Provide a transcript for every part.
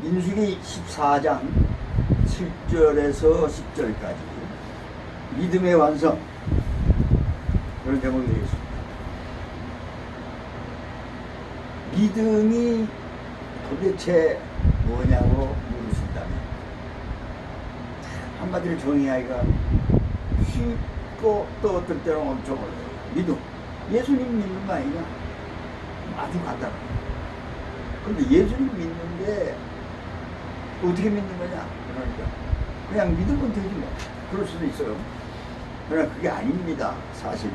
민수기 14장 7절에서 10절까지 믿음의 완성, 그런 제목이 되겠습니다. 믿음이 도대체 뭐냐고 물으신다면 한마디로 정의하기가 쉽고 또 어떨 때는 엄청 어려워요. 믿음, 예수님 믿는 거 아니냐? 아주 간단하다. 근데 예수님 믿는데 어떻게 믿는 거냐? 그러니까 그냥 믿으면 되지 뭐. 그럴 수도 있어요. 그러나 그게 아닙니다. 사실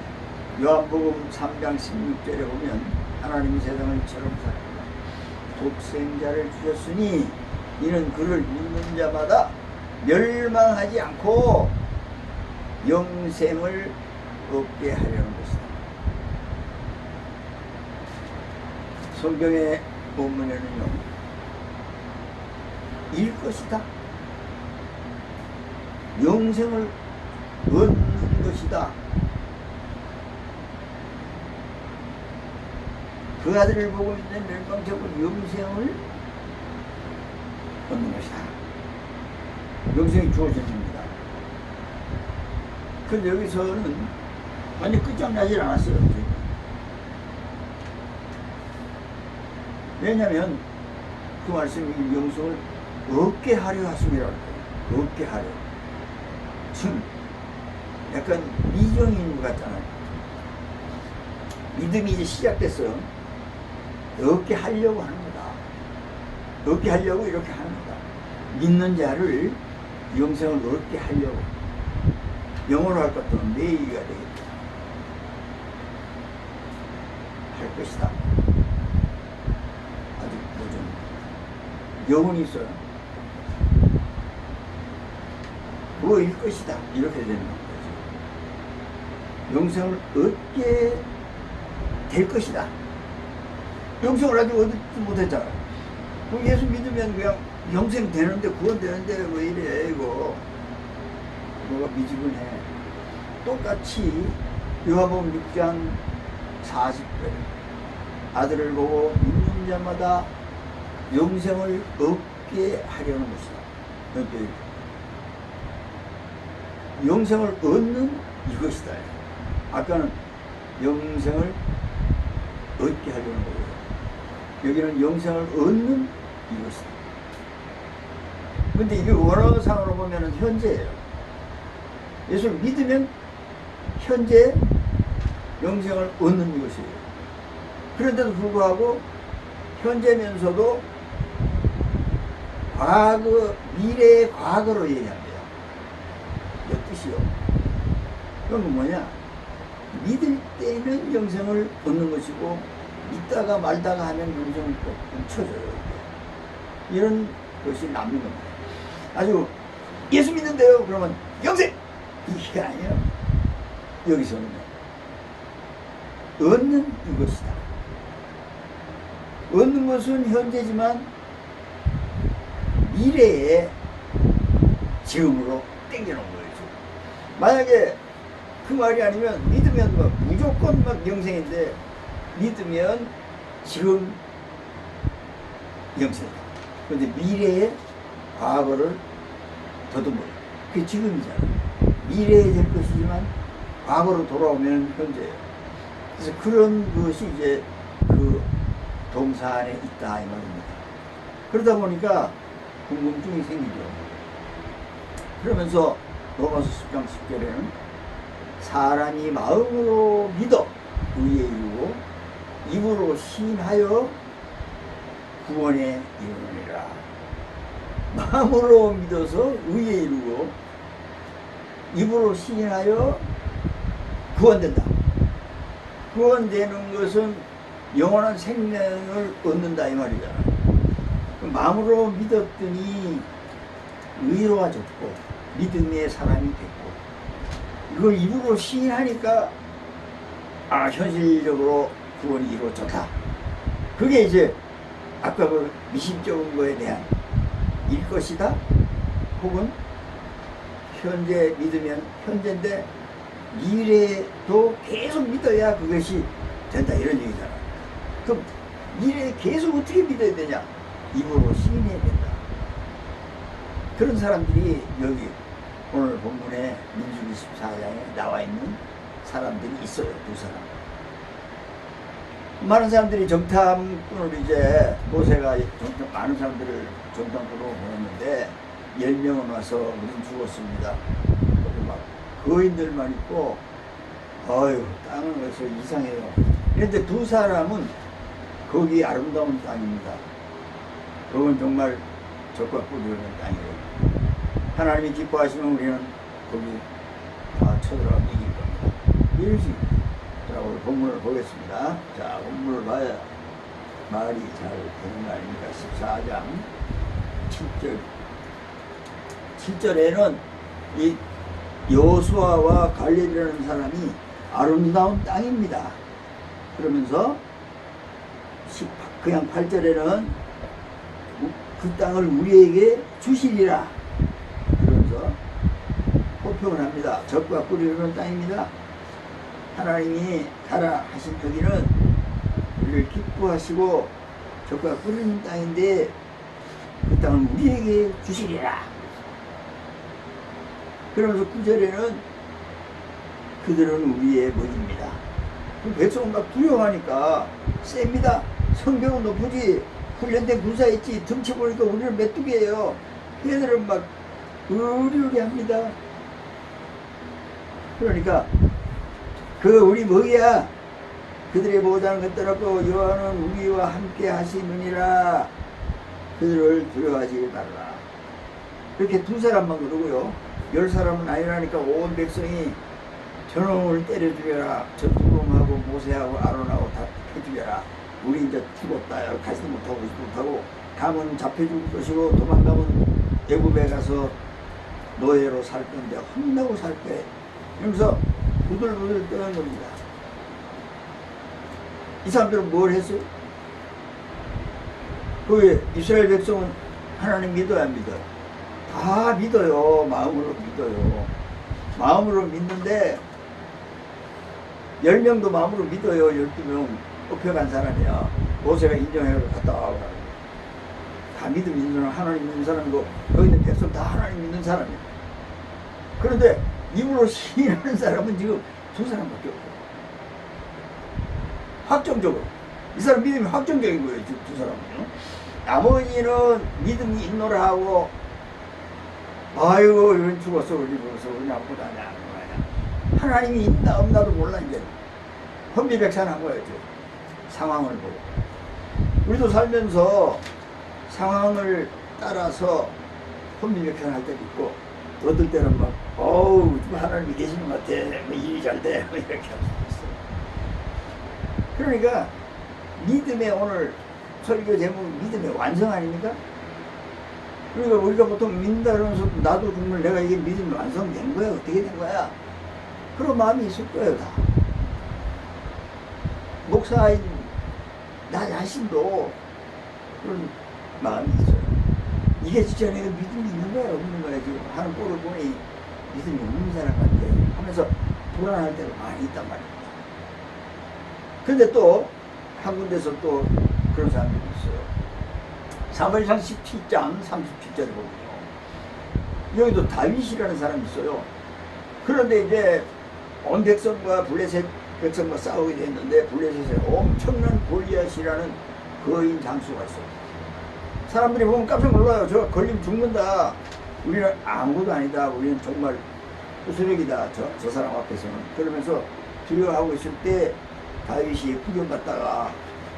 요한복음 3장 16절에 보면 하나님이 세상을 이처럼 사랑하사 독생자를 주셨으니 이는 그를 믿는 자마다 멸망하지 않고 영생을 얻게 하려는 것이다. 성경의 본문에는요, 일 것이다, 영생을 얻는 것이다, 그 아들을 보고 있는 멸망치 않고 영생을 얻는 것이다. 영생이 주어집니다. 근데 여기서는 완전 끝장나질 않았어요. 왜냐하면 그 말씀이 영생을 얻게 하려 하심이라고 해요. 얻게 하려. 지금 약간 미정인 것 같잖아요. 믿음이 이제 시작됐어요. 얻게 하려고 하는 거다. 얻게 하려고 이렇게 하는 거다. 믿는 자를 영생을 얻게 하려고. 영어로 할 것도 메이가 되겠다. 할 것이다. 아직 뭐좀 여운이 있어요. 뭐일 것이다. 이렇게 되는 거죠. 영생을 얻게 될 것이다. 영생을 아직 얻지 못했잖아요. 그럼 예수 믿으면 그냥 영생 되는데, 구원 되는데 왜 이래 이거. 뭐가 미지근해. 똑같이 요한복음 6장 40절 아들을 보고 믿는 자마다 영생을 얻게 하려는 것이다. 영생을 얻는 이것이다. 아까는 영생을 얻게 하려는 거예요. 여기는 영생을 얻는 이것이다. 근데 이게 원어상으로 보면 현재예요. 예수를 믿으면 현재 영생을 얻는 이것이에요. 그런데도 불구하고 현재면서도 과거, 미래의 과거로 얘기합니다. 이 뜻이요. 그건 뭐냐? 믿을 때는 영생을 얻는 것이고, 믿다가 말다가 하면 영생을 꼭 멈춰져요. 이런 것이 남는 겁니다. 아주 예수 믿는데요, 그러면 영생! 이게 아니에요. 여기서는요, 얻는 이것이다. 얻는 것은 현재지만 미래에 지금으로 땡겨놓은 거예요. 만약에 그 말이 아니면 믿으면 막 무조건 막 영생인데, 믿으면 지금 영생이다. 그런데 미래의 과거를 더듬어요. 그게 지금이잖아요. 미래에 될 것이지만 과거로 돌아오면 현재예요. 그래서 그런 것이 이제 그 동사 안에 있다 이 말입니다. 그러다 보니까 궁금증이 생기죠. 그러면서 로마서 10장 10절에는 사람이 마음으로 믿어 의에 이르고 입으로 시인하여 구원에 이르느니라. 마음으로 믿어서 의에 이르고 입으로 시인하여 구원된다. 구원되는 것은 영원한 생명을 얻는다 이 말이잖아. 마음으로 믿었더니 의로워졌고 믿음의 사람이 됐고, 이걸 입으로 시인하니까 현실적으로 구원이 이루어졌다. 그게 이제 아까 그 미심적인 거에 대한 일 것이다, 혹은 현재 믿으면 현재인데 미래도 계속 믿어야 그것이 된다 이런 얘기잖아. 그럼 미래에 계속 어떻게 믿어야 되냐? 입으로 시인해야 된다. 그런 사람들이 여기 오늘 본문에 민수기 14장에 나와 있는 사람들이 있어요. 두 사람. 많은 사람들이 정탐꾼을 이제 모세가 많은 사람들을 정탐꾼으로 보냈는데 10명은 와서 우린 죽었습니다. 그리고 막 거인들만 있고 어휴 땅은 그래서 이상해요. 그런데 두 사람은 거기 아름다운 땅입니다. 그건 정말 적과 꿀이 흐르는 땅이에요. 하나님이 기뻐하시면 우리는 거기 다 쳐들어가면 이길 겁니다. 이런 식입니다. 자, 오늘 본문을 보겠습니다. 자, 본문을 봐야 말이 잘 되는 거 아닙니까? 14장 7절. 7절에는 이 여호수아와 갈렙이라는 사람이 아름다운 땅입니다. 그러면서 그냥 8절에는 그 땅을 우리에게 주시리라. 그러면서 호평을 합니다. 적과 꿀이 흐르는 땅입니다. 하나님이 가라 하신 여기는 우리를 기뻐하시고 적과 꿀이 흐르는 땅인데 그 땅을 우리에게 주시리라. 그러면서 9절에는 그들은 우리의 먹입니다. 백성은 막 두려워하니까 셉니다. 성벽은 높으지 훈련된 군사 있지 등치 보니까 우리를 메뚜기예요. 얘들은 막 으리으리 합니다. 그러니까 그 우리 먹이야. 그들의 보호자는 것 떠났고 여호와는 우리와 함께 하시느니라. 그들을 두려워하지 말라. 이렇게 두 사람만 그러고요. 10사람은 아니라니까 온 백성이 저놈을 때려 죽여라. 전투금하고 모세하고 아론하고 다 해죽여라. 우리 이제 죽었다. 가지도 못하고 가면 잡혀줄 것이고 도망가면 애굽에 가서 노예로 살 건데 혼나고 살 거예요. 그러면서 부들부들 떠는 겁니다. 이 사람들은 뭘 했어요? 그 이스라엘 백성은 하나님 믿어야 안 믿어요? 다 믿어요. 마음으로 믿어요. 마음으로 믿는데 10명도 마음으로 믿어요. 12명 뽑혀간 사람이야. 모세가 인정해서 갔다 와. 다 믿음 있는 사람, 하나님 믿는 사람이고 여기 있는 백성 다 하나님 믿는 사람이야. 그런데 입으로 시인하는 사람은 지금 두 사람밖에 없어요. 확정적으로. 이 사람 믿음이 확정적인 거예요. 지금 두 사람은요. 나머지는 믿음이 있노라 하고 아이고 이건 죽었어 우리 아무것도 아니야. 하나님이 있나 없나도 몰라. 이제 혼비백산한 거예요. 지금. 상황을 보고 우리도 살면서 상황을 따라서 혼비백산할 때도 있고 어떨 때는 막 어우 하나님이 계시는 것 같아. 뭐 일이 잘 돼. 뭐 이렇게 할 수 있어요. 그러니까 믿음의 오늘 설교 제목이 믿음의 완성 아닙니까? 그러니까 우리가 보통 믿는다 그러면서 나도 정말 내가 이게 믿음이 완성된 거야? 어떻게 된 거야? 그런 마음이 있을 거예요. 다. 목사인 나 자신도 그런 마음이 있어요. 이게 진짜 내가 믿음이 있는 거야 없는 거야? 지금 하는 꼴을 보니 믿음이 없는 사람 같아 하면서 불안할 때가 많이 있단 말입니다. 근데 또 한 군데서 또 그런 사람들이 있어요. 사무엘상 17장 37절에 보면요. 여기도 다윗이라는 사람이 있어요. 그런데 이제 온 백성과 블레셋 백성과 싸우게 됐는데 블레셋에 엄청난 골리앗이라는 거인 장수가 있어요. 사람들이 보면 깜짝 놀라요. 저 걸리면 죽는다. 우리는 아무것도 아니다. 우리는 정말 후수력이다. 저 사람 앞에서는. 그러면서 두려워하고 있을 때 다윗이 구경 갔다가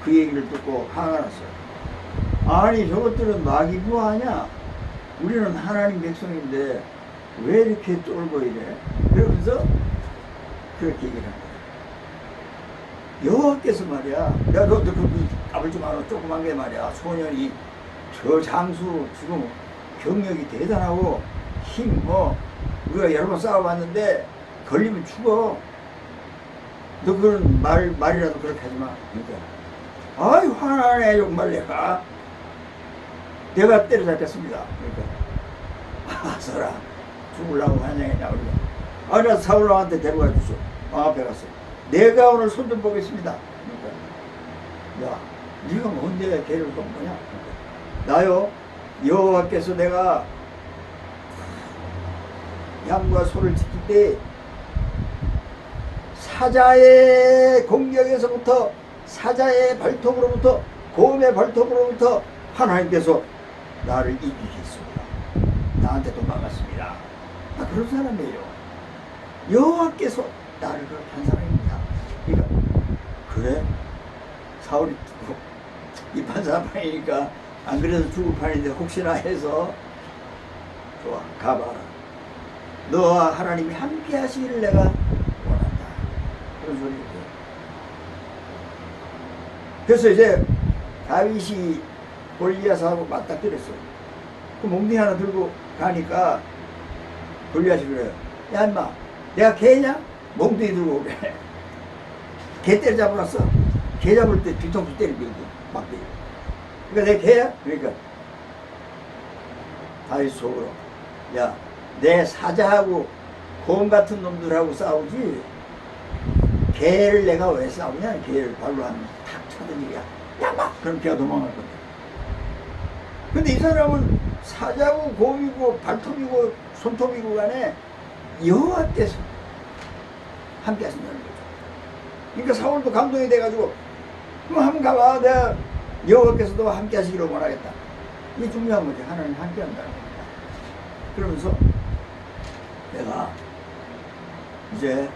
그 얘기를 듣고 화가 났어요. 아니 저것들은 마귀 뭐하냐? 우리는 하나님 백성인데 왜 이렇게 쫄고 이래? 그러면서 그렇게 얘기를 합니다. 여호와께서 말이야, 야 너 까불지 마라. 조그만 게 말이야. 소년이 저 장수 지금 경력이 대단하고 힘 우리가 여러 번 싸워봤는데 걸리면 죽어. 너 그런 말이라도 그렇게 하지 마. 그러니까 아이 화나네 정말 내가 때려잡겠습니다. 그러니까 아서라 죽으려고 환장했냐 우리가. 나 사울왕한테 데려가 주소. 앞에 갔어. 내가 오늘 손 좀 보겠습니다. 그러니까 야 네가 뭔데 걔를 본 거냐? 그러니까, 나요 여호와께서 내가 양과 소를 지킬 때 사자의 공격에서부터, 사자의 발톱으로부터, 곰의 발톱으로부터 하나님께서 나를 이기겠습니다. 나한테 도망갔습니다. 나 그런 사람이에요. 여호와께서 나를 그렇게 한 사람입니다. 그러니까 그래? 사울이 이판사판이니까 안 그래도 죽을 판인데 혹시나 해서 좋아, 가봐라. 너와 하나님이 함께 하시기를 내가 원한다. 그런 소리예요. 그래서 이제 다윗이 골리앗하고 맞닥뜨렸어요. 그 몽둥이 하나 들고 가니까 골리앗이 그래요. 야 인마, 내가 개냐? 몽둥이 들고 오게. 개 때려잡으러 왔어. 개 잡을 때 뒤통수 때리고 막 때려. 그러니까 내 개야? 그러니까 다윗 속으로, 야, 내 사자하고 곰 같은 놈들하고 싸우지 개를 내가 왜 싸우냐? 개를 발로 하면 탁 차던 일이야. 야, 막! 그럼 개가 도망갈 건데. 근데 이 사람은 사자고 곰이고 발톱이고 손톱이고 간에 여호와께서 함께 하신다는 거죠. 그러니까 사울도 감동이 돼가지고 그럼 한번 가봐. 내가 여호와께서도 함께 하시기를 원하겠다. 이게 중요한 거지. 하나님 함께 한다는 겁니다. 그러면서 내가 이제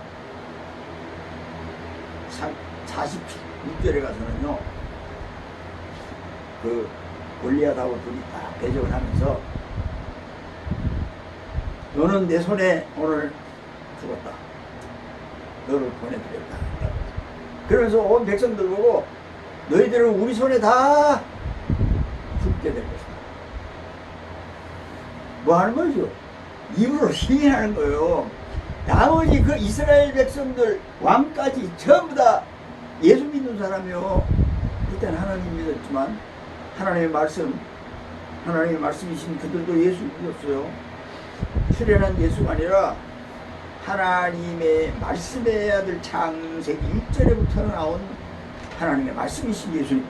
46절에 가서는요, 그 골리앗하고 둘이 딱 대적을 하면서 너는 내 손에 오늘 죽었다. 너를 보내드렸다. 그러면서 온 백성들 보고 너희들은 우리 손에 다 죽게 될 것이다. 뭐 하는 거죠? 입으로 시인하는 거예요. 나머지 그 이스라엘 백성들, 왕까지 전부 다 예수 믿는 사람이요. 그때는 하나님 믿었지만 하나님의 말씀이신 그들도 예수 믿었어요. 출현한 예수가 아니라 하나님의 말씀의 아들 창세기 1절에부터 나온 하나님의 말씀이신 예수님.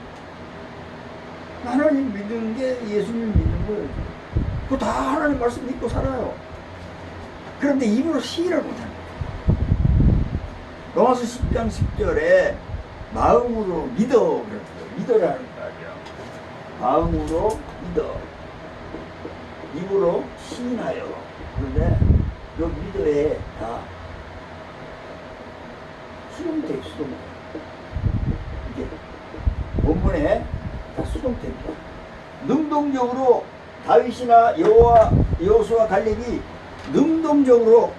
하나님 믿는 게 예수님 믿는 거예요. 그거 다 하나님 말씀 믿고 살아요. 그런데 입으로 시인을 못하는 거예요. 로마서 10장 10절에 마음으로 믿어 그랬어요. 믿어라는 말이야. 마음으로 믿어. 입으로 시인하여. 그런데 요 믿어에 다 수동태. 이게 본문에 다 수동태입니다. 능동적으로 다윗이나 여호수아 갈렙이 능동적으로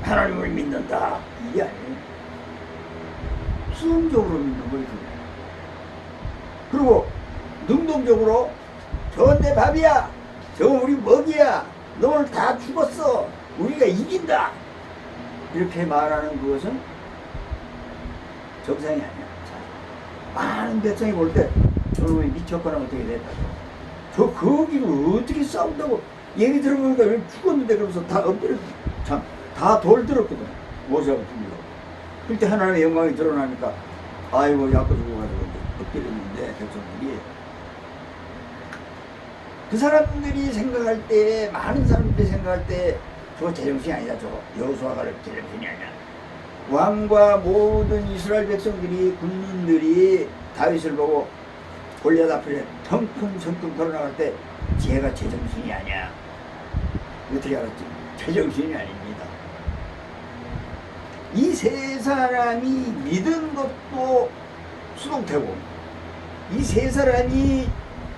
하나님을 믿는다. 이게 아니에요. 수동적으로 믿는 거예요. 그리고 능동적으로 저건 내 밥이야. 저건 우리 먹이야. 너 오늘 다 죽었어. 우리가 이긴다. 이렇게 말하는 그것은 정상이 아니야. 자, 많은 백성이 볼 때 저놈이 미쳤거나 어떻게 됐다고. 저 거기를 어떻게 싸운다고 얘기 들어보니까 죽었는데 그러면서 다 엎드려. 참, 다 돌 들었거든. 모세하고 죽이고. 그때 하나님의 영광이 드러나니까 아이고 약고 죽어가지고 엎드렸는데 백성들이. 그 사람들이 생각할 때, 많은 사람들이 생각할 때 저거 제정신이 아니다. 저거 여호수아가 제정신이 아니야. 왕과 모든 이스라엘 백성들이, 군민들이 다윗을 보고 골리앗 앞에 텅텅텅텅 걸어나갈 때 쟤가 제정신이 아니야. 어떻게 알았지? 제정신이 아닙니다. 이 세 사람이 믿은 것도 수동태고, 이 세 사람이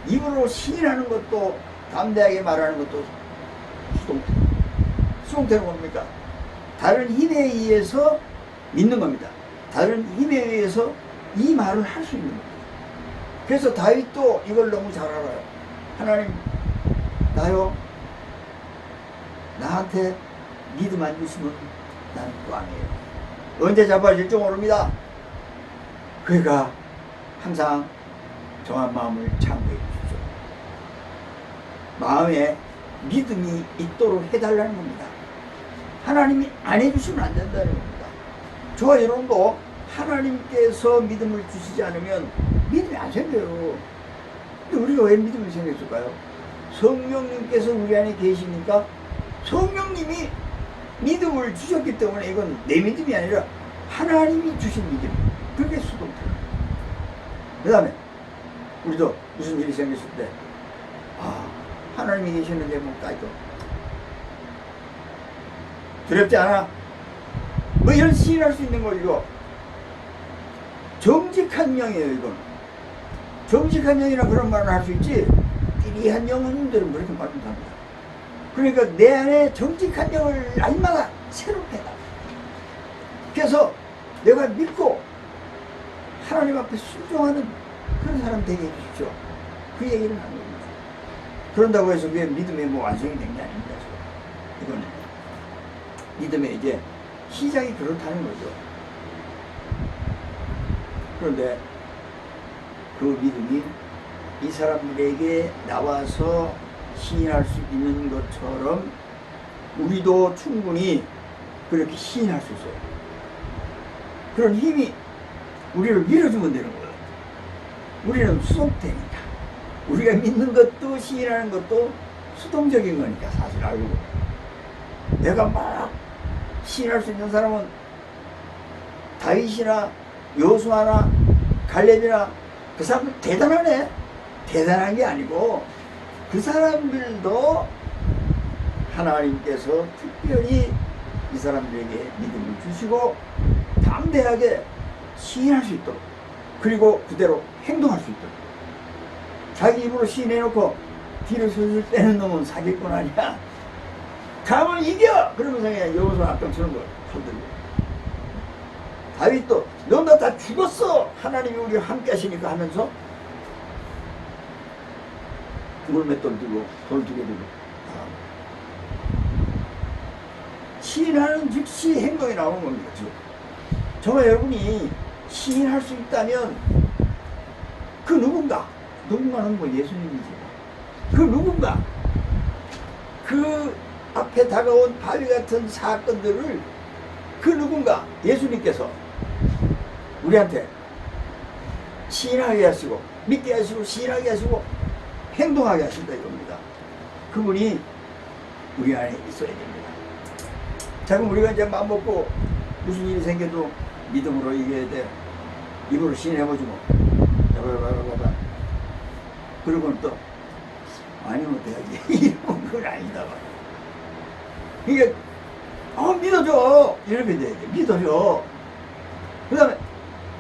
입으로 시인하는 것도, 담대하게 말하는 것도 수동태. 수동태는 뭡니까? 다른 힘에 의해서 믿는 겁니다. 다른 힘에 의해서 이 말을 할 수 있는 겁니다. 그래서 다윗도 이걸 너무 잘 알아요. 하나님, 나요, 나한테 믿음 안 주시면 난 왕이에요. 언제 잡아질지 모릅니다. 그러니까 항상 정한 마음을 참고해 주십시오. 마음에 믿음이 있도록 해달라는 겁니다. 하나님이 안 해주시면 안 된다는 겁니다. 저와 여러분도 하나님께서 믿음을 주시지 않으면 믿음이 안 생겨요. 근데 우리가 왜 믿음이 생겼을까요? 성령님께서 우리 안에 계시니까 성령님이 믿음을 주셨기 때문에 이건 내 믿음이 아니라 하나님이 주신 믿음. 그게 수동태. 그 다음에 우리도 무슨 일이 생겼을 때 하나님이 계시는데 뭔가 이거 두렵지 않아? 뭐 이런 시인할 수 있는 거 이거 정직한 영이에요. 이건 정직한 영이라 그런 말을 할 수 있지 띠리한 영혼들은 그렇게 말 못합니다. 그러니까 내 안에 정직한 영을 날마다 새롭게 해라. 그래서 내가 믿고 하나님 앞에 순종하는 그런 사람 되게 해주십시오. 그 얘기를 하는 겁니다. 그런다고 해서 그게 믿음의 뭐 완성이 된 게 아닙니다. 이거는 믿음의 이제 시작이 그렇다는 거죠. 그런데 그 믿음이 이 사람들에게 나와서 시인할 수 있는 것처럼 우리도 충분히 그렇게 시인할 수 있어요. 그런 힘이 우리를 밀어주면 되는 거예요. 우리는 수동태니까. 우리가 믿는 것도 시인하는 것도 수동적인 거니까 사실 알고 보면. 내가 막 시인할 수 있는 사람은 다윗이나 여호수아나 갈렙이나 그 사람들 대단하네. 대단한 게 아니고 그 사람들도 하나님께서 특별히 이 사람들에게 믿음을 주시고 담대하게 시인할 수 있도록 그리고 그대로 행동할 수 있도록 자기 입으로 시인해놓고 뒤를 슬슬 빼는 놈은 사기꾼 아니야. 가면 이겨! 그러면서 그냥 여호수아 악병처럼 걸 손들고 다윗도 넌 나 다 죽었어! 하나님이 우리와 함께 하시니까 하면서 물맷돌 들고 돌 두개 들고 시인하는 즉시 행동이 나오는 겁니다. 정말 여러분이 시인할 수 있다면 그 누군가는 뭐 예수님이지. 그 누군가 그 앞에 다가온 바위 같은 사건들을 그 누군가 예수님께서 우리한테 시인하게 하시고 믿게 하시고 시인하게 하시고 행동하게 하신다 이겁니다. 그분이 우리 안에 있어야 됩니다. 자, 그럼 우리가 이제 마음 먹고 무슨 일이 생겨도 믿음으로 이겨야 돼. 입으로 시인해보지 뭐. 그러고는 또 아니면 돼야지. 이러면 그건 아니다. 이게 믿어줘. 이렇게 돼야 돼. 믿어줘. 그 다음에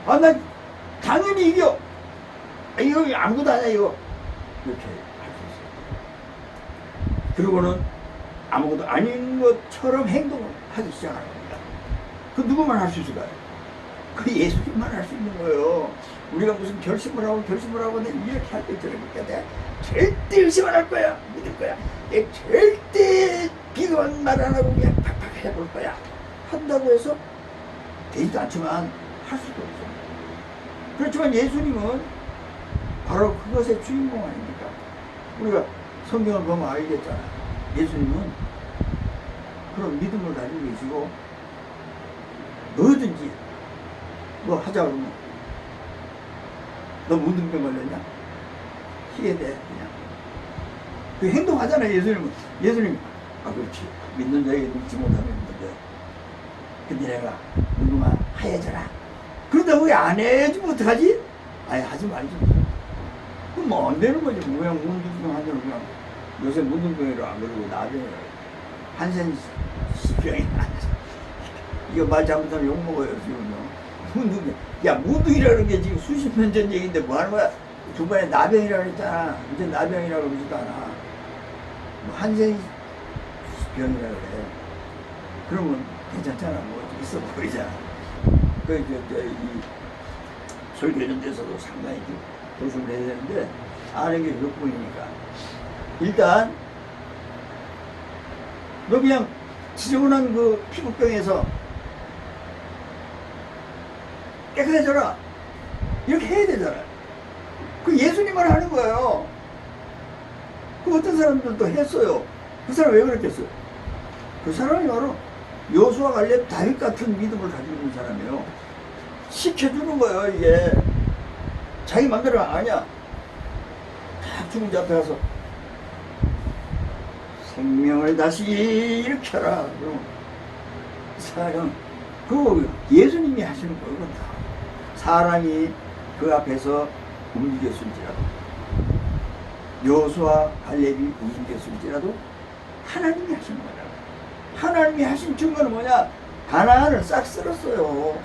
나 당연히 이겨. 이거 아무것도 아니야 이거. 이렇게 할 수 있어요. 그리고는 아무것도 아닌 것처럼 행동을 하기 시작하는 겁니다. 그 누구만 할 수 있을까요? 그 예수님만 할 수 있는 거예요. 우리가 무슨 결심을 하고 내가 이렇게 할 때 저렇게 내가 절대 의심 안 할 거야. 믿을 거야. 내가 절대 비교한 말 안 하고 그냥 팍팍 해볼 거야. 한다고 해서 되지도 않지만 할 수도 없어요. 그렇지만 예수님은 바로 그것의 주인공 아닙니까? 우리가 성경을 보면 알겠잖아. 예수님은 그런 믿음을 가지고 계시고 뭐든지 뭐 하자 그러면 너 문둥병 걸렸냐? 희해돼 그냥 그 행동하잖아요. 예수님 그렇지 믿는 자에게 믿지 못하면 힘든데 근데 내가 문둥아 하얘져라 그런다고 왜 안 해주면 어떡하지? 아예 하지 말지. 그럼 뭐 안 되는 거지. 그냥 문둥병 하자고 그냥 요새 문둥병이라 안 그러고 나중에 한센시병이 이거 말 잘못하면 욕먹어요 지금요. 문둥병 야 문둥이라는 게 지금 수십 년 전 얘기인데 뭐 하는 거야. 중간에 나병이라고 그랬잖아. 이제 나병이라고 그러지도 않아. 뭐 한센시병이라 그래. 그러면 괜찮잖아. 뭐 있어 보이잖아. 이 설교 이런 데서도 상당히 조심을 해야 되는데 아는 게 그것뿐이니까 일단 너 그냥 지저분한 그 피부병에서 깨끗해져라 이렇게 해야 되잖아요. 그 예수님만 하는 거예요. 그 어떤 사람들도 했어요. 그 사람 왜 그랬겠어요? 그 사람이 바로 여호수아 갈렙 다윗 같은 믿음을 가지고 있는 사람이에요. 시켜주는 거예요. 이게 자기 맘대로 아니야. 딱 죽은 자 앞에 가서 생명을 다시 일으켜라. 그럼 사랑, 그 예수님이 하시는 거거든. 사람이 그 앞에서 움직였을지라도, 여호수아 갈렙이 움직였을지라도 하나님이 하신 거야. 하나님이 하신 증거는 뭐냐? 가나안을 싹 쓸었어요.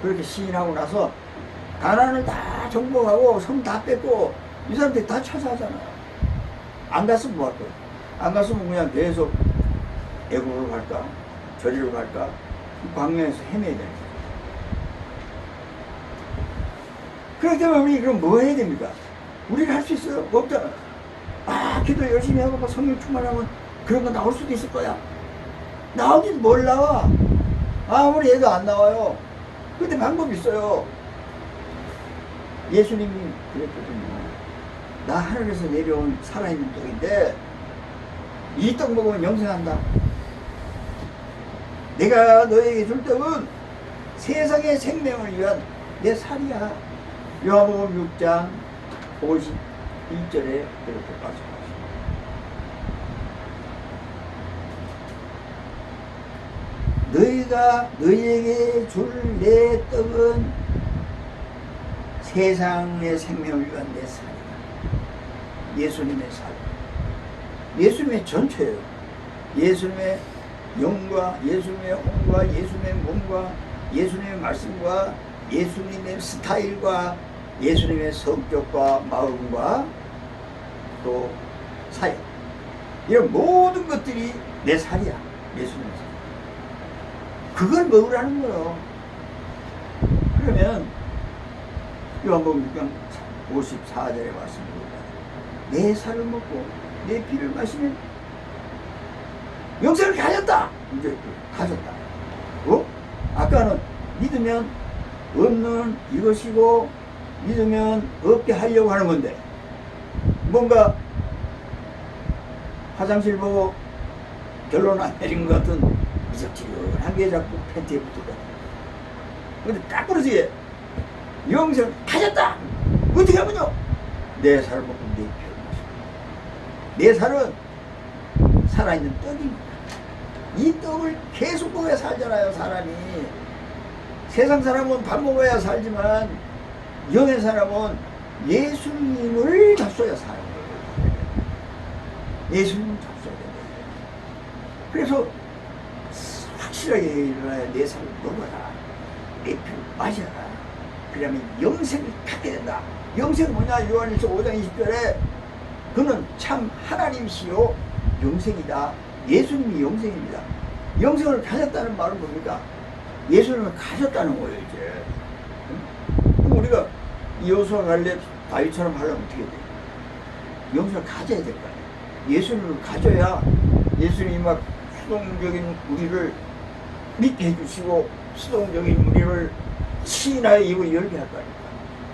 그렇게 시인하고 나서 가나안을 다 정복하고 성 다 뺏고 이 사람들이 다 찾아하잖아요. 안 갔으면 뭐 할 거예요? 안 갔으면 그냥 계속 애국으로 갈까? 저리로 갈까? 광야에서 헤매야 되는 거예요. 그렇기 때문에 우리 그럼 뭐 해야 됩니까? 우리가 할 수 있어요? 없잖아요. 기도 열심히 하고 성령 충만하면 그런 거 나올 수도 있을 거야. 나오긴 뭘 나와? 아무리 해도 안 나와요. 근데 방법이 있어요. 예수님이 그랬거든요. 나 하늘에서 내려온 살아있는 떡인데 이 떡 먹으면 영생한다. 내가 너에게 줄 떡은 세상의 생명을 위한 내 살이야. 요한복음 6장 51절에 그렇게 말씀하십니다. 너희가 너희에게 줄 내 떡은 세상의 생명을 위한 내 살이야. 예수님의 살. 예수님의 전체예요. 예수님의 영과 예수님의 혼과 예수님의 몸과 예수님의 말씀과 예수님의 스타일과 예수님의 성격과 마음과 또 사역, 이런 모든 것들이 내 살이야. 예수님의 살. 그걸 먹으라는 거예요. 그러면 요한복음 6장 54절에 말씀입니다. 내 살을 먹고 내 피를 마시면 영생을 가졌다. 이제 가졌다. 아까는 믿으면 없는 이것이고 믿으면 없게 하려고 하는 건데, 뭔가 화장실 보고 결론 안 내린 것 같은 이적지근한 게 자꾸 팬티에 붙어가. 근데 딱 그러지. 영생을 가졌다. 어떻게 하면요? 내 살을 먹고 내 피를 마시고. 내 살은 살아있는 떡입니다. 이 떡을 계속 먹어야 살잖아요, 사람이. 세상 사람은 밥 먹어야 살지만 영의 사람은 예수님을 잡숴야 살아요. 예수님을 잡숴야 돼요. 그래서 확실하게 일어나야 내 살을 먹어라. 내 피를 마셔라. 그러면 영생을 갖게 된다. 영생은 뭐냐? 요한일서 5장 20절에 그는 참 하나님이시요 영생이다. 예수님이 영생입니다. 영생을 가졌다는 말은 뭡니까? 예수님을 가졌다는 거예요, 이제. 그럼 우리가 여호수아 갈렙 다윗처럼 하려면 어떻게 돼요? 영생을 가져야 될 거 아니에요. 예수님을 가져야 예수님이 막 수동적인 우리를 믿게 해주시고 수동적인 우리를 신하의 입을 열게 할 거 아닙니까?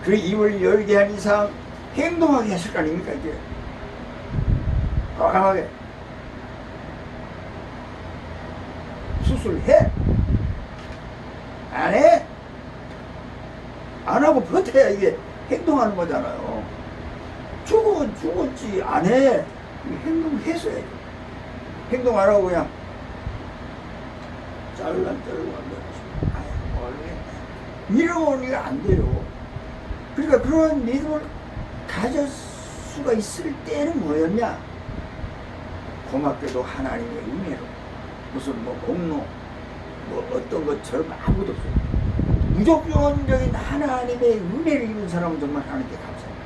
그 입을 열게 한 이상 행동하게 하실 거 아닙니까, 이제? 과감하게 수술해? 안 해? 안 하고 버텨야 이게 행동하는 거잖아요. 죽으면 죽었지. 안 해. 행동해서 해. 행동 안 하고 그냥 짤랑짤랑 이러면 이게 안 돼요. 그러니까 그런 믿음을 가질 수가 있을 때는 뭐였냐? 고맙게도 하나님의 은혜로, 무슨 뭐 공로, 뭐 어떤 것처럼 아무것도 없어요. 무조건적인 하나님의 은혜를 입은 사람은 정말 하나님께 감사합니다.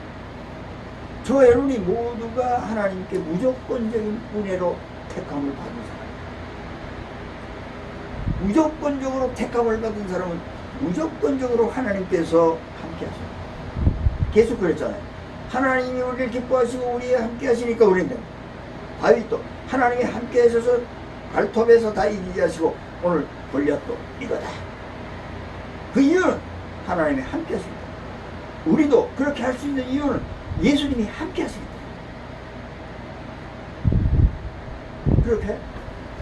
저 여러분이 모두가 하나님께 무조건적인 은혜로 택함을 받은 사람입니다. 무조건적으로 택함을 받은 사람은 무조건적으로 하나님께서 함께 하십니다. 계속 그랬잖아요. 하나님이 우리를 기뻐하시고 우리에 함께 하시니까 우리는 됩니다. 다윗도 하나님이 함께 하셔서 발톱에서 다 이기게 하시고 오늘 골리앗도 이거다. 그 이유는 하나님이 함께 하십니다. 우리도 그렇게 할 수 있는 이유는 예수님이 함께 하십니다. 그렇게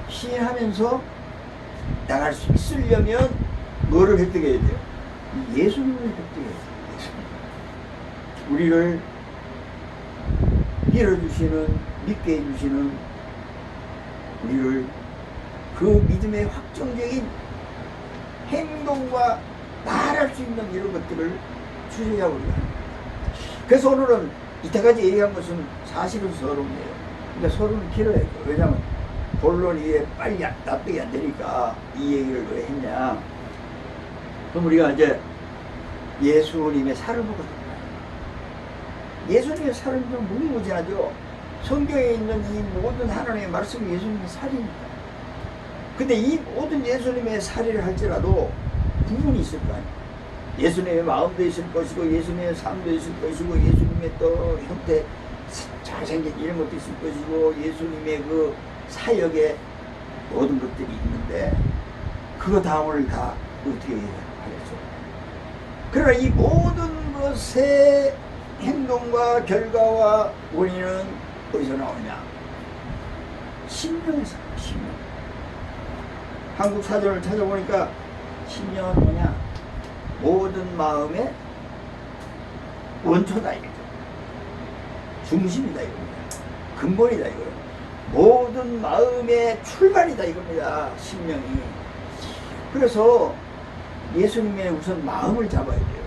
시인하면서 나갈 수 있으려면 뭐를 획득해야 돼요? 예수님을 획득해야 돼요. 우리를 밀어주시는, 믿게 해주시는, 우리를 그 믿음의 확정적인 행동과 말할 수 있는 이런 것들을 주셔야 우리가 합니다. 그래서 오늘은 이때까지 얘기한 것은 사실은 서론이에요. 근데 서론은 길어야 돼요. 왜냐하면 본론 이게 빨리 납득이 안 되니까 이 얘기를 왜 했냐. 그럼 우리가 이제 예수님의 살을 보거든요. 예수님의 살은 좀 무궁무진하죠. 성경에 있는 이 모든 하나님의 말씀이 예수님의 살입니다. 근데 이 모든 예수님의 살이를 할지라도 구분이 있을 거 아니에요. 예수님의 마음도 있을 것이고 예수님의 삶도 있을 것이고 예수님의 또 형태 잘생긴 이런 것도 있을 것이고 예수님의 그 사역의 모든 것들이 있는데 그거 다 오늘 다 어떻게 하겠죠. 그러나 이 모든 것의 행동과 결과와 원인은 어디서 나오냐? 신명에서 나와요. 신명. 한국 사전을 찾아보니까 신명은 뭐냐? 모든 마음의 원초다 이거죠. 중심이다 이겁니다. 근본이다 이거예요. 모든 마음의 출발이다 이겁니다. 신명이. 그래서 예수님의 우선 마음을 잡아야 돼요.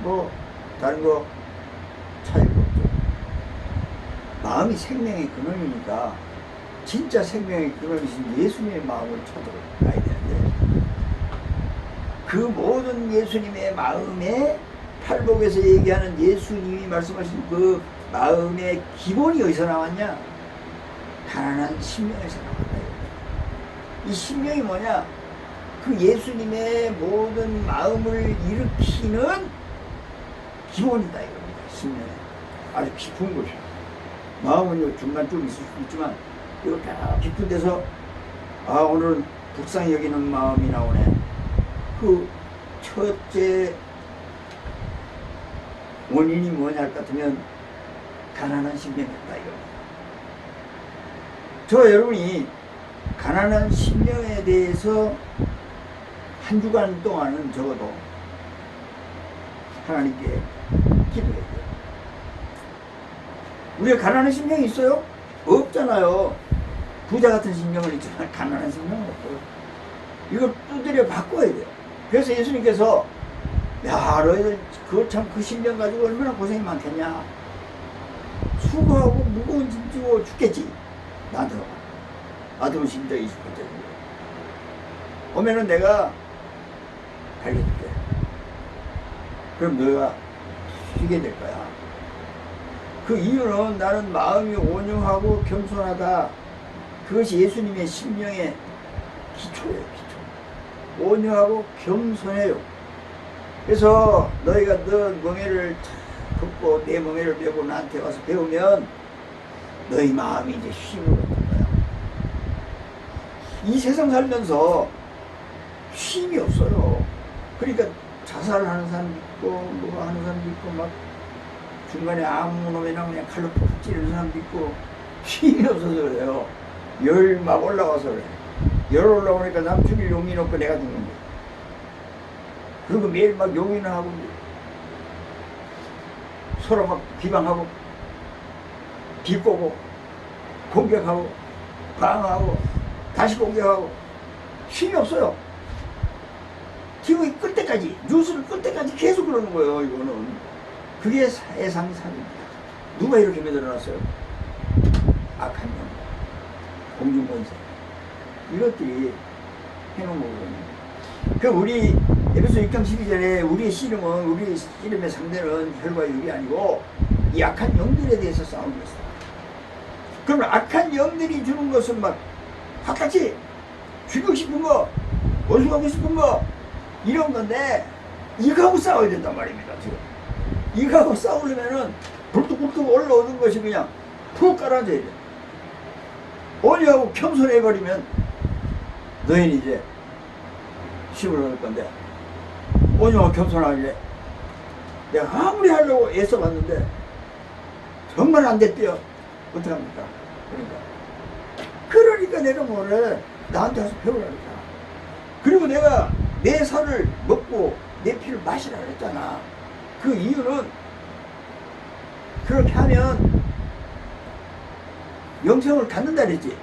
뭐 다른 거 차이가 없죠. 마음이 생명의 근원이니까 진짜 생명의 근원이신 예수님의 마음을 찾아가야 되는데 그 모든 예수님의 마음에 팔복에서 얘기하는 예수님이 말씀하신 그 마음의 기본이 어디서 나왔냐? 가난한 신명에서 나왔다. 이 신명이 뭐냐? 그 예수님의 모든 마음을 일으키는 기본이다 이겁니다. 신명에 아주 깊은 곳이야. 마음은 중간 좀 있을 수 있지만 이거 다 깊은 데서 아 오늘은 불쌍히 여기는 마음이 나오네. 그 첫째 원인이 뭐냐 할 것 같으면 가난한 신명이었다 이겁니다. 저 여러분이 가난한 신명에 대해서 한 주간 동안은 적어도 하나님께 기도해야 돼요. 우리가 가난한 신명이 있어요? 없잖아요. 부자 같은 신명은 있지만 가난한 신명은 없어요. 이걸 두드려 바꿔야 돼요. 그래서 예수님께서 야 너희들 그 신명 가지고 얼마나 고생이 많겠냐. 수고하고 무거운 짐 지고 죽겠지. 나한테 와봐. 아드모 심장 20번째 오면은 내가 알려줄게. 그럼 너가 쉬게 될 거야. 그 이유는 나는 마음이 온유하고 겸손하다. 그것이 예수님의 신명의 기초예요. 기초. 온유하고 겸손해요. 그래서 너희가 너 멍에를 걷고 내 멍에를 메고 나한테 와서 배우면 너희 마음이 이제 쉼을 얻는 거야. 이 세상 살면서 쉼이 없어요. 그러니까 자살하는 사람도 있고 뭐 하는 사람도 있고 막 중간에 아무 놈이나 그냥 칼로 푹 찌르는 사람도 있고 쉼이 없어서 그래요. 열 막 올라와서 그래. 열 올라오니까 남편이 용이 놓고 내가 죽는 거야. 그리고 매일 막 용이나 하고 서로 막 비방하고 비꼬고 공격하고 방어하고 다시 공격하고 쉼이 없어요. TV를 끌 때까지 뉴스를 끌 때까지 계속 그러는 거예요. 이거는 그게 세상살입니다. 누가 이렇게 만들어놨어요? 악한 영, 공중권세 이것들이 해놓은 거거든요. 그 우리 에베소 6장 12절에 우리의 씨름은 우리의 씨름의 상대는 혈과 육이 아니고 이 악한 영들에 대해서 싸우는 것이다. 그러면 악한 영들이 주는 것은 막 핫같이 죽이고 싶은 거, 원수하고 싶은 거 이런 건데 이거하고 싸워야 된단 말입니다. 지금 이거하고 싸우려면은 불뚝불뚝 올라오는 것이 그냥 푹 깔아줘야 돼. 온유하고 겸손해버리면 너희는 이제 힘을 얻을 건데 온유하고 겸손하길래 내가 아무리 하려고 애써봤는데 정말 안 됐대요. 어떡합니까? 그러니까 내가 뭐래 나한테 와서 배우라니까. 그리고 내가 내 살을 먹고 내 피를 마시라 그랬잖아. 그 이유는 그렇게 하면 영생을 갖는다 그랬지.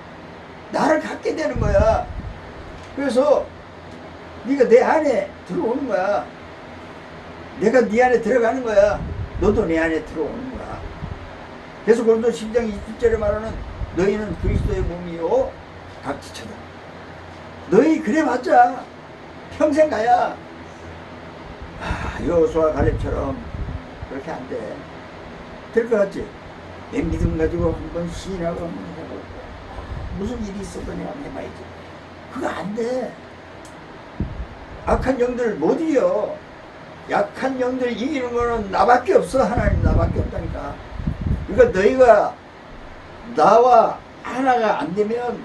나를 갖게 되는 거야. 그래서 네가 내 안에 들어오는 거야. 내가 네 안에 들어가는 거야. 너도 내 안에 들어오는 거야. 그래서 고린도 10장 20절에 말하는 너희는 그리스도의 몸이요 각 지체다. 너희 그래봤자 평생 가야 여호수아 갈렙처럼 그렇게 안 돼. 될 것 같지? 내 믿음 가지고 한번 시인하고 한번 해보고 무슨 일이 있어도 내가 해봐야지. 그거 안 돼. 악한 영들 못 이겨. 약한 영들 이기는 거는 나밖에 없어. 하나님 나밖에 없다니까. 그러니까 너희가 나와 하나가 안 되면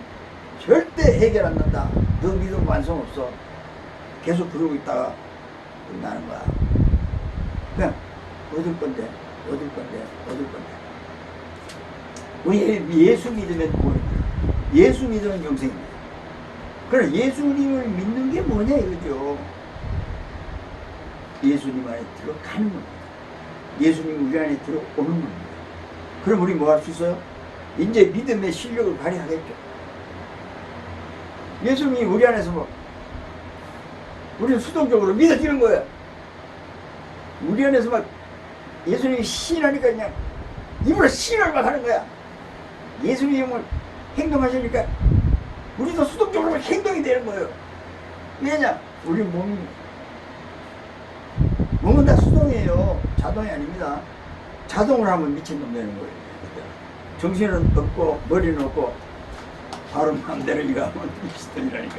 절대 해결 안 난다. 너 믿음 완성 없어. 계속 그러고 있다가 끝나는 거야. 그냥 얻을 건데. 우리 예수 믿으면 구원입니다. 예수 믿으면 영생입니다. 그럼 예수님을 믿는 게 뭐냐 이거죠. 예수님 안에 들어가는 겁니다. 예수님 우리 안에 들어오는 겁니다. 그럼 우리 뭐 할 수 있어요? 이제 믿음의 실력을 발휘하겠죠. 예수님이 우리 안에서 뭐 우리는 수동적으로 믿어지는 거예요. 우리 안에서 막 예수님이 시인하니까 그냥 입으로 시인을 막 하는 거야. 예수님이 행동하시니까 우리도 수동적으로 행동이 되는 거예요. 왜냐? 우리 몸은 다 수동이에요. 자동이 아닙니다. 자동으로 하면 미친놈 되는 거예요. 정신은 없고 머리는 없고 바로 마음대로 이거 하면 미친놈이라니까.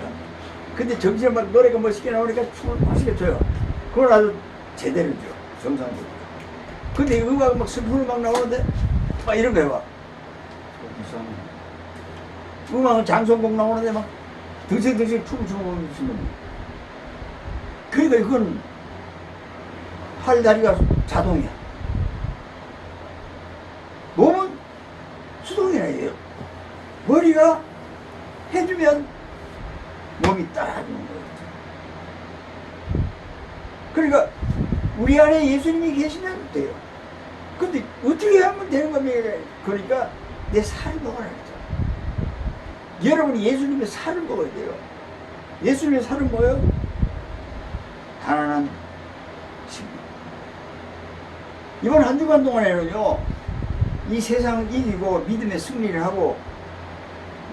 근데 정신에 막 노래가 멋있게 나오니까 춤을 멋있게 춰요. 그걸 아주 제대로 줘. 정상적으로. 근데 음악 막 슬픈 음악 나오는데 막 이런 거 해봐. 음악은 장성곡 나오는데 막 덩실덩실 춤을 추면 미친놈. 그러니까 이건 팔다리가 자동이야. 몸은 수동이라 해요. 머리가 해주면 몸이 따라주는 거예요. 그러니까 우리 안에 예수님이 계시면 돼요. 근데 어떻게 하면 되는 겁니까? 그러니까 내 살을 먹어라 했죠. 여러분이 예수님의 살을 먹어야 돼요. 예수님의 살은 뭐예요? 가난한 식물. 이번 한 주간 동안에는요, 이 세상을 이기고 믿음의 승리를 하고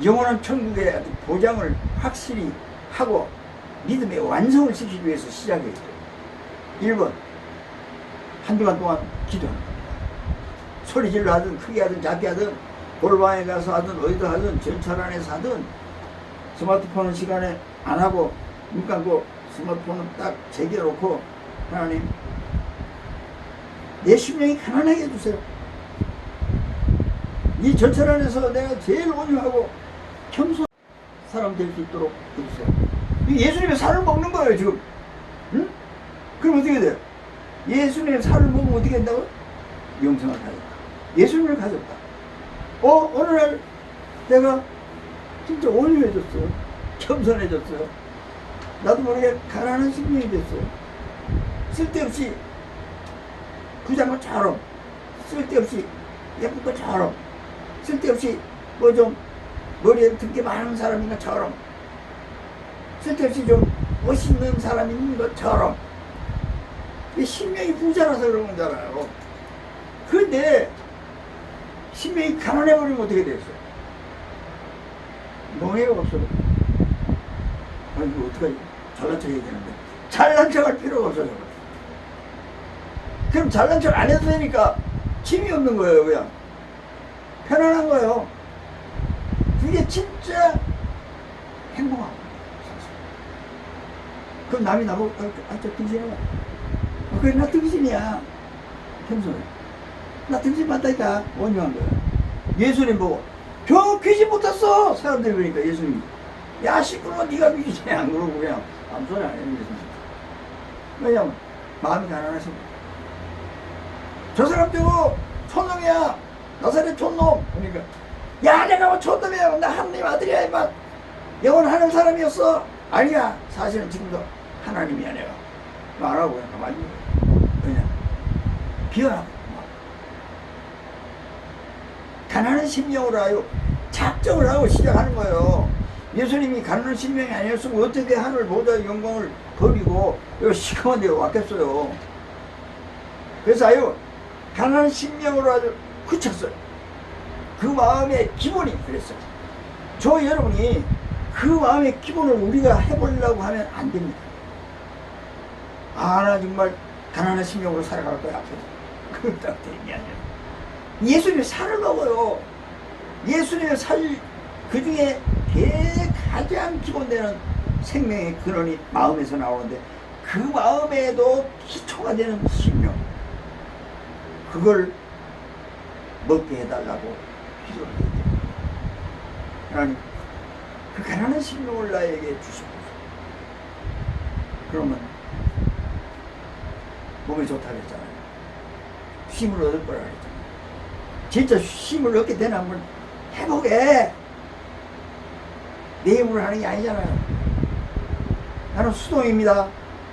영원한 천국의 보장을 확실히 하고 믿음의 완성을 시키기 위해서 시작했죠. 1번, 한 주간 동안 기도하는 겁니다. 소리질러 하든 크게 하든 작게 하든 골방에 가서 하든 어디도 하든 전철 안에서 하든 스마트폰은 시간에 안 하고 눈 감고 스마트폰은 딱 제껴놓고 하나님 내 심령이 가난하게 해주세요. 이 전철 안에서 내가 제일 온유하고 겸손한 사람 될 수 있도록 해주세요. 예수님의 살을 먹는 거예요 지금. 응? 그럼 어떻게 돼요? 예수님의 살을 먹으면 어떻게 된다고? 영생을 가졌다. 예수님을 가졌다. 어느 날 내가 진짜 온유해졌어요. 겸손해졌어요. 나도 모르게 가난한 심령이 됐어요. 쓸데없이 부자인 것처럼, 쓸데없이 예쁜 것처럼, 쓸데없이 뭐 좀 머리에 든게 많은 사람인 것처럼, 쓸데없이 좀 멋있는 사람인 것처럼. 심령이 부자라서 그런 거잖아요. 그런데 심령이 가난해버리면 어떻게 되겠어요? 명예가 없어요. 아니 이거 어떡하지? 잘난 척 해야 되는데 잘난 척 할 필요가 없어요. 그럼 잘난 척 안 해도 되니까 힘이 없는 거예요. 그냥 편안한 거예요. 그게 진짜 행복하고. 그럼 남이 나보고 저 등신이야. 그래 나 등신이야. 겸손해. 나 등신 맞다니까. 온유한 거야. 예수님 보고 저 귀신 못 탔어. 사람들이 그러니까 예수님 야 시끄러워 네가 귀신이 안 그러고 그냥 아무 소리 안 해요. 예수님. 왜냐면 마음이 가난하십니다. 저 사람 저거 촌놈이야. 나사렛 촌놈. 그러니까 야 내가 뭐 촌놈이야. 나 하나님 아들이야. 이마 영원하는 사람이었어. 아니야. 사실은 지금도 하나님이야 내가. 말하고 그냥 가만히 그냥 비워하고 가난한 심령으로 하여 작정을 하고 시작하는 거예요. 예수님이 가난한 신명이 아니었으면 어떻게 하늘 보좌의 영광을 버리고 여기 시커먼 데가 왔겠어요. 그래서 아유 가난한 신명으로 아주 그쳤어요. 그 마음의 기본이 그랬어요. 저 여러분이 그 마음의 기본을 우리가 해보려고 하면 안 됩니다. 아, 나 정말 가난한 신명으로 살아갈 거야 앞으로. 그건 딱 되는 게 아니에요. 예수님이 살을 먹어요. 예수님의 살, 그 중에 가장 기본되는 생명의 근원이 마음에서 나오는데 그 마음에도 기초가 되는 신명, 그걸 먹게 해달라고 기도를 해요. 하나님, 그 가난한 신명을 나에게 주시옵소서. 그러면 몸이 좋다고 했잖아요. 쉼을 얻을 거라 그랬잖아요. 진짜 쉼을 얻게 되나 한번 해보게. 내 힘으로 하는 게 아니잖아요. 나는 수동입니다.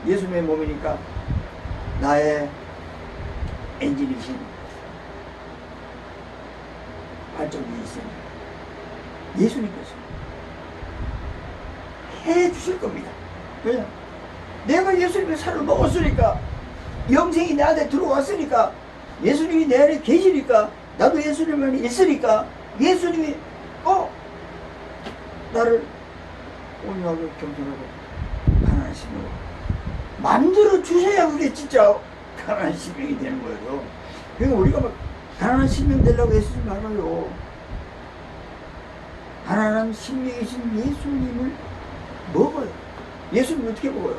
예수님의 몸이니까 나의 엔진이신 발전기 있습니다. 예수님께서 해 주실 겁니다. 왜냐? 내가 예수님의 살을 먹었으니까, 영생이 내 안에 들어왔으니까, 예수님이 내 안에 계시니까, 나도 예수님 안에 있으니까, 예수님이 나를 온유하고 겸손하고 가난한 신명으로 만들어 주셔야 그게 진짜 가난한 신명이 되는 거예요. 그러니까 우리가 막 가난한 신명 되려고 애쓰지 말아요. 가난한 신명이신 예수님을 먹어요. 예수님 어떻게 먹어요?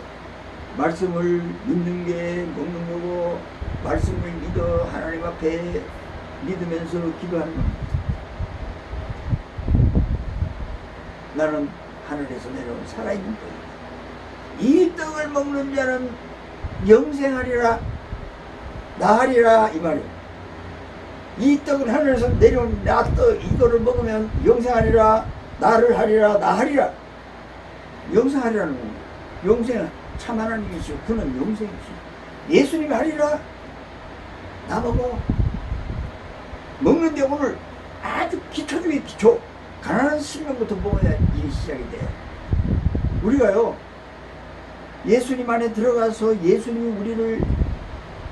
말씀을 믿는 게 먹는 거고, 말씀을 믿어 하나님 앞에 믿으면서 기도하는 겁니다. 나는 하늘에서 내려온 살아있는 떡이다. 이 떡을 먹는 자는 영생하리라, 나하리라, 이 말이에요. 이 떡은 하늘에서 내려온 나 떡, 이거를 먹으면 영생하리라, 나를 하리라, 나하리라. 영생하리라는 겁니다. 영생, 참 하나님이시오. 그는 영생이시오. 예수님이 하리라. 나 먹어. 먹는데 오늘 아주 기초 중에 기초, 가난한 신명부터 먹어야 일이 시작이 돼. 우리가요, 예수님 안에 들어가서 예수님이 우리를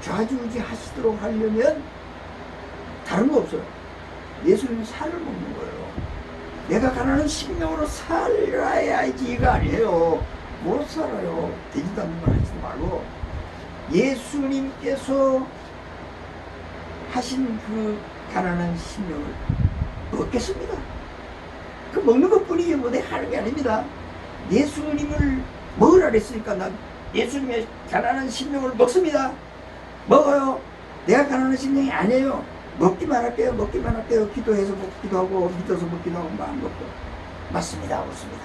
좌지우지 하시도록 하려면 다른 거 없어요. 예수님이 살을 먹는 거예요. 내가 가난한 신명으로 살아야지 이거 아니에요. 못 살아요. 되지도 않는 말 하지 말고 예수님께서 하신 그 가난한 신명을 먹겠습니다. 그 먹는 것 뿐이지 뭐 내가 하는 게 아닙니다. 예수님을 먹으라 그랬으니까 난 예수님의 가난한 신명을 먹습니다. 먹어요. 내가 가난한 신명이 아니에요. 먹기만 할게요. 먹기만 할게요. 기도해서 먹기도 하고 믿어서 먹기도 하고 마음 먹고 맞습니다. 맞습니다.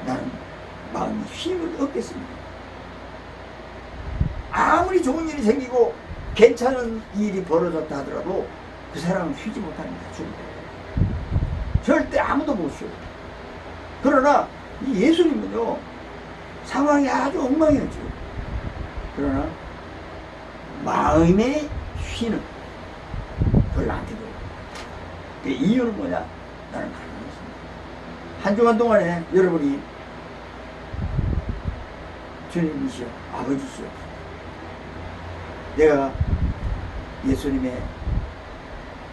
나는 마음이 힘을 얻겠습니다. 아무리 좋은 일이 생기고 괜찮은 일이 벌어졌다 하더라도 그 사람은 쉬지 못합니다. 절대 아무도 못 쉬어요. 그러나 이 예수님은요, 상황이 아주 엉망이었죠. 그러나 마음의 쉬는 그걸 나한테 줘요. 그 이유는 뭐냐? 나는 가난했습니다. 한 주간 동안에 여러분이 주님이시여, 아버지시여, 내가 예수님의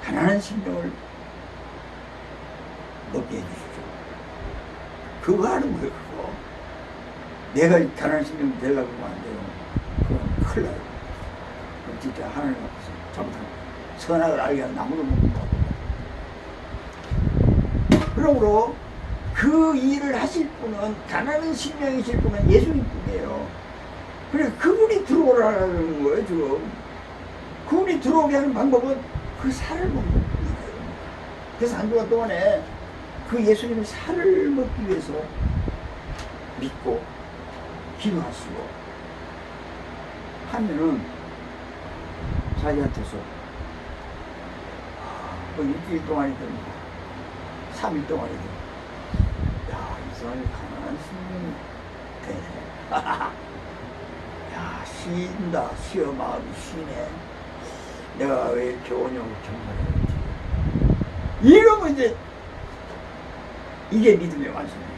가난한 심령을 먹게 해주십시오. 그거 하는 거예요. 그거 내가 가난한 심령이 되려고 하면 안 돼요. 그건 큰일 나요. 그럼 진짜 하나님 앞에서 잘못하는 거예요. 선악을 알게 하는 나무도 먹는 거고. 그러므로 그 일을 하실 분은, 가난한 심령이실 분은 예수님 뿐이에요. 그래, 그분이 들어오라는 거예요. 지금 그분이 들어오게 하는 방법은 그 살을 먹는 거예요. 그래서 한 주간 동안에 그 예수님의 살을 먹기 위해서 믿고 기도하시고 하면은 자기한테서 뭐 일주일 동안이든 3일 동안이든, 야, 이 사람이 가난한 신명이 되네. 야, 쉰다. 쉬어, 마음이 쉬네. 내가 왜 이렇게 온유하고 겸손해졌지? 이러면 이제 이게 믿음의 완성이에요.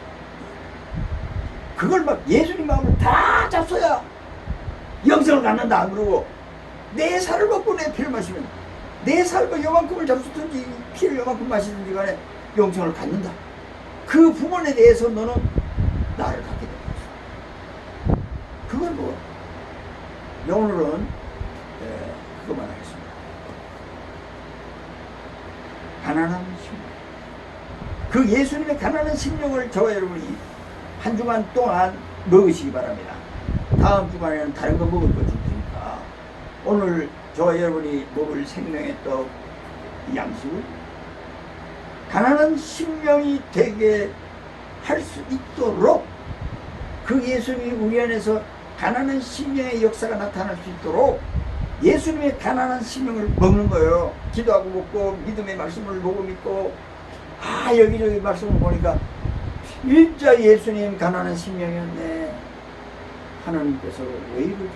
그걸 막 예수님 마음을 다 잡숴야 영생을 갖는다 안 그러고, 내 살을 먹고 내 피를 마시면, 내 살과 요만큼을 잡수든지 피를 요만큼 마시든지 간에 영생을 갖는다. 그 부분에 대해서 너는 나를 갖게 되는 거죠. 그걸 뭐 오늘은 그것만 하겠습니다. 가난한 심령. 그 예수님의 가난한 심령을 저와 여러분이 한 주간 동안 먹으시기 바랍니다. 다음 주간에는 다른 거 먹을 거 줄 테니까 오늘 저와 여러분이 먹을 생명의 떡 양식을 가난한 심령이 되게 할 수 있도록, 그 예수님이 우리 안에서 가난한 심령의 역사가 나타날 수 있도록 예수님의 가난한 심령을 먹는 거예요. 기도하고 먹고 믿음의 말씀을 보고 믿고, 여기저기 말씀을 보니까 진짜 예수님 가난한 심령이었네. 하나님께서 왜 이러지?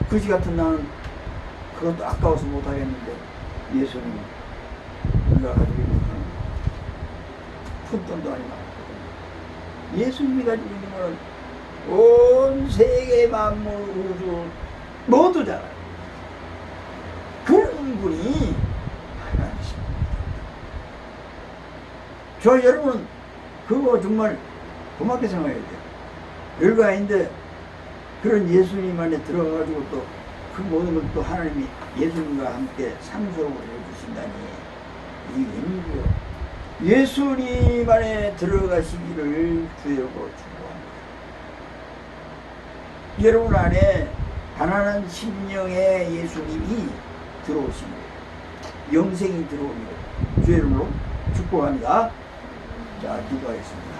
그지 같은 나는 그것도 아까워서 못하겠는데 예수님 우리가 가지고 있는 푼돈도 아니고 예수님이 가지고 있는 거는 온 세계 만물 우주 모두 잘 알아요. 그런 분이 하나님이십니다. 저 여러분은 그거 정말 고맙게 생각해야 돼요. 별거 아닌데 그런 예수님 안에 들어가가지고 또 그 모든 걸 또 하나님이 예수님과 함께 상속을 해주신다니 이 웬일이요. 예수님 안에 들어가시기를 주여로 축복합니다. 여러분 안에 가난한 심령의 예수님이 들어오신 거예요. 영생이 들어오는 거예요. 주의 이름으로 축복합니다. 자, 기도하겠습니다.